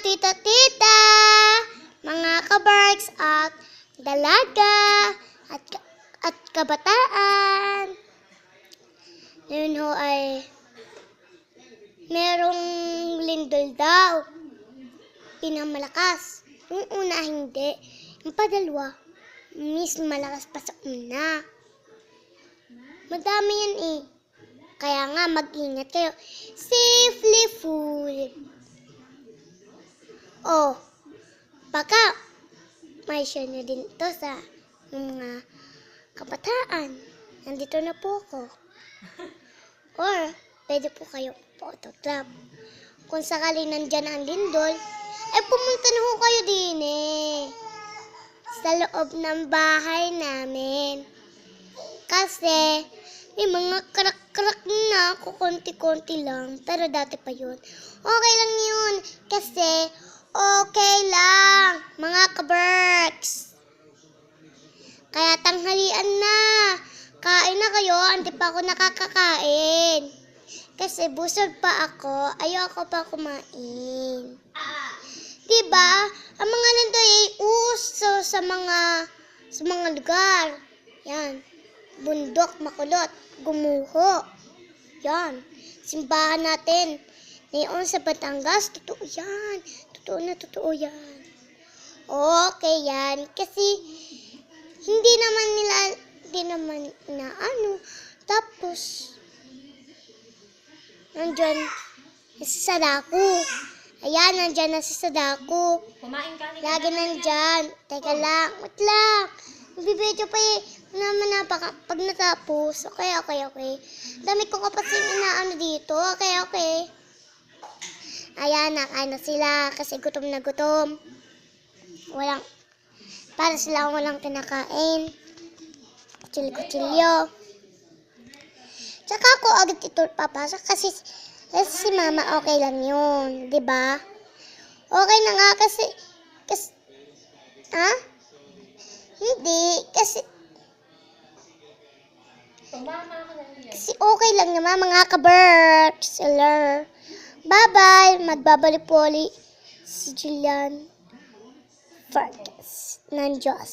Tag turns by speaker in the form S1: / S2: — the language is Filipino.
S1: tita-tita, mga kabarks at dalaga at kabataan. Ngayon ho ay merong lindol daw. Pinakamalakas. Yung una hindi. Yung padalwa, mas malakas pa sa una. Madami yan eh. Kaya nga, mag-ingat kayo. Safely full. Oh, baka may share na din ito sa mga kabataan. Nandito na po ako. Or, pwede po kayo photograph. Kung sakali nandyan ang lindol, pumunta na ho kayo din eh. Sa loob ng bahay namin. Kasi, may mga krak-krak na ako, konti-konti lang. Pero dati pa yun. Okay lang yun. Kasi, okay lang, mga kaberks. Kaya tanghalian na. Kain na kayo, hindi pa ako nakakakain. Kasi busog pa ako, ayoko pa kumain. Diba? Ang mga nito ay uso sa mga lugar. Yan. Bundok, makulot, gumuho. Yan. Simbahan natin. Ngayon sa Batangas, totoo yan. Totoo na totoo yan. Okay yan. Kasi, hindi naman na ano. Tapos, nandyan, si Sadako. Ayan, nandyan na si Sadako.
S2: Kumain ka ni
S1: Lagi nandyan. Teka lang. Wait lang. Magbibideo pa eh. Naman pag natapos. Okay. Dami ko kasi inaano dito. Okay. Ayan, nakain na sila kasi gutom na gutom. Para sila walang kinakain. Kutsilyo. Tsaka ako agad ito papasok kasi si mama okay lang yun. Diba? Okay na nga kasi hindi. Kasi okay lang naman mga ka-birds. Bye-bye. Magbabalik po ulit si Julian Vargas ng Diyos.